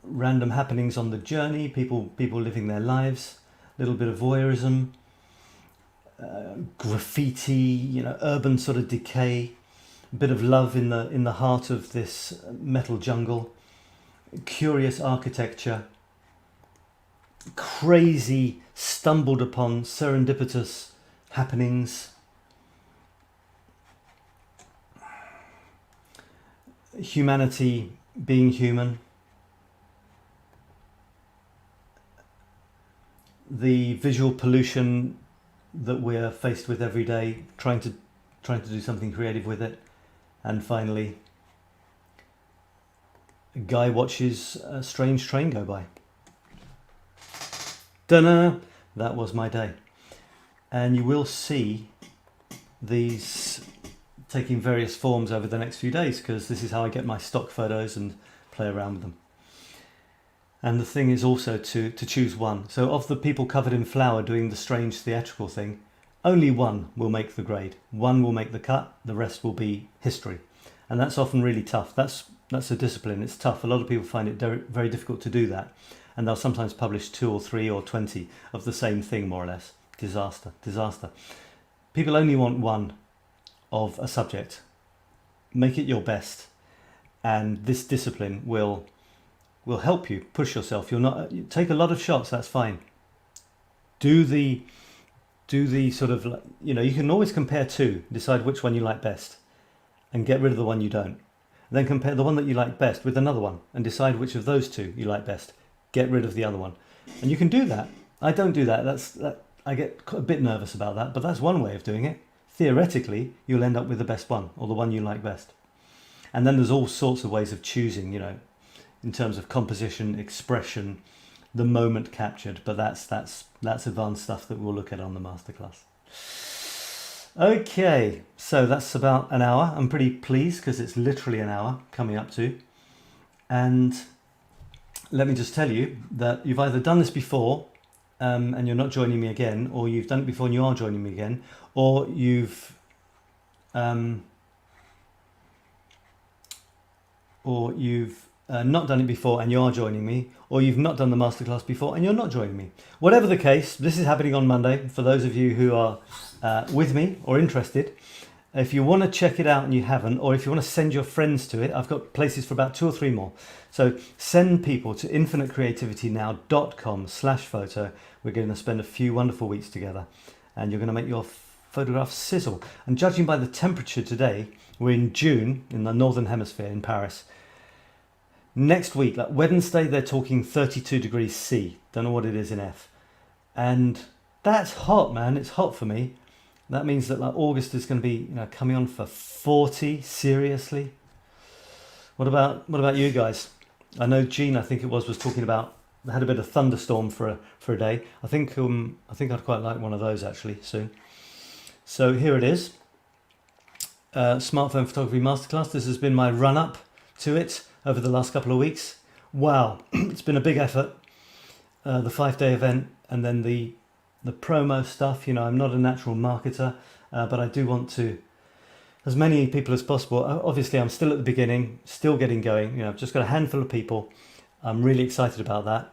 random happenings on the journey, people living their lives, a little bit of voyeurism, graffiti, urban sort of decay, a bit of love in the heart of this metal jungle, curious architecture, crazy, stumbled upon, serendipitous happenings, humanity being human, the visual pollution that we're faced with every day, trying to do something creative with it, and finally, a guy watches a strange train go by. Ta-da! That was my day. And you will see these taking various forms over the next few days, because this is how I get my stock photos and play around with them. And the thing is also to choose one. So of the people covered in flour doing the strange theatrical thing, only one will make the grade. One will make the cut, the rest will be history. And that's often really tough. That's a discipline, it's tough. A lot of people find it very difficult to do that. And they'll sometimes publish 2 or 3 or 20 of the same thing, more or less. Disaster. People only want one of a subject. Make it your best. And this discipline will help you push yourself. You take a lot of shots, that's fine. Do the sort of, you can always compare 2, decide which one you like best, and get rid of the one you don't. Then compare the one that you like best with another one, and decide which of those 2 you like best. Get rid of the other one. And you can do that. I don't do that. I get a bit nervous about that, but that's one way of doing it. Theoretically, you'll end up with the best one, or the one you like best. And then there's all sorts of ways of choosing, in terms of composition, expression, the moment captured, but that's advanced stuff that we'll look at on the masterclass. Okay, so that's about an hour. I'm pretty pleased because it's literally an hour coming up to. And let me just tell you that you've either done this before and you're not joining me again, or you've done it before and you are joining me again, or you've not done it before and you are joining me, or you've not done the masterclass before and you're not joining me. Whatever the case, this is happening on Monday for those of you who are with me or interested. If you want to check it out and you haven't, or if you want to send your friends to it, I've got places for about 2 or 3 more. So send people to infinitecreativitynow.com/photo. We're going to spend a few wonderful weeks together, and you're going to make your photographs sizzle. And judging by the temperature today, we're in June in the Northern Hemisphere in Paris. Next week, like Wednesday, they're talking 32 degrees C. Don't know what it is in F. And that's hot, man. It's hot for me. That means that like August is going to be, coming on for 40. Seriously. What about you guys? I know Gene, I think it was talking about, had a bit of thunderstorm for a day. I think I'd quite like one of those actually soon. So here it is. Smartphone Photography Masterclass. This has been my run-up to it over the last couple of weeks. Wow, it's been a big effort. The 5-day event, and then the promo stuff. I'm not a natural marketer, but I do want to, as many people as possible. Obviously, I'm still at the beginning, still getting going. I've just got a handful of people. I'm really excited about that.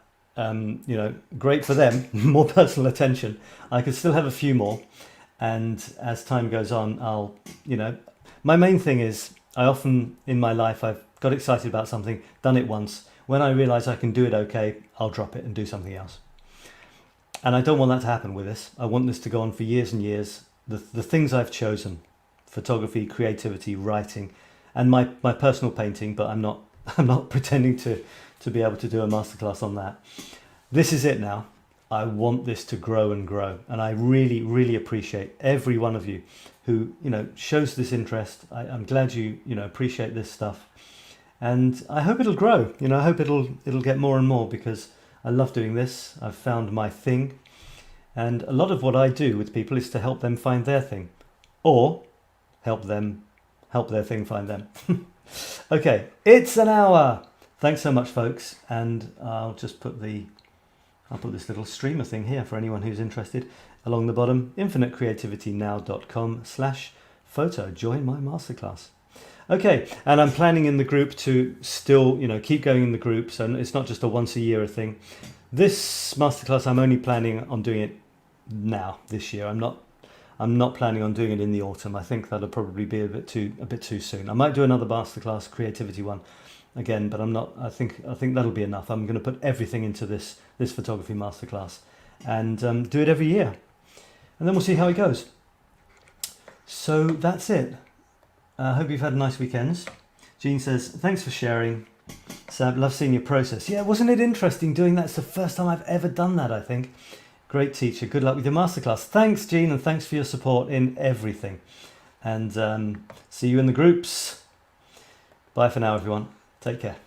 Great for them, more personal attention. I could still have a few more, and as time goes on, I'll, my main thing is, I often in my life I've got excited about something, done it once. When I realise I can do it okay, I'll drop it and do something else. And I don't want that to happen with this. I want this to go on for years and years. The things I've chosen, photography, creativity, writing, and my personal painting, but I'm not pretending to be able to do a masterclass on that. This is it now. I want this to grow and grow. And I really, really appreciate every one of you who, shows this interest. I'm glad you, appreciate this stuff. And I hope it'll grow. I hope it'll get more and more, because I love doing this. I've found my thing. And a lot of what I do with people is to help them find their thing, or help their thing find them. Okay, it's an hour. Thanks so much, folks. And I'll just put this little streamer thing here for anyone who's interested. Along the bottom, infinitecreativitynow.com/photo. Join my masterclass. Okay, and I'm planning in the group to still, keep going in the group. So it's not just a once a year thing. This masterclass, I'm only planning on doing it now, this year. I'm not planning on doing it in the autumn. I think that'll probably be a bit too soon. I might do another masterclass, creativity one, again, but I'm not. I think that'll be enough. I'm going to put everything into this photography masterclass, and do it every year, and then we'll see how it goes. So that's it. I hope you've had nice weekends. Jean says, thanks for sharing. Sab, love seeing your process. Yeah, wasn't it interesting doing that? It's the first time I've ever done that, I think. Great teacher. Good luck with your masterclass. Thanks, Jean, and thanks for your support in everything. And see you in the groups. Bye for now, everyone. Take care.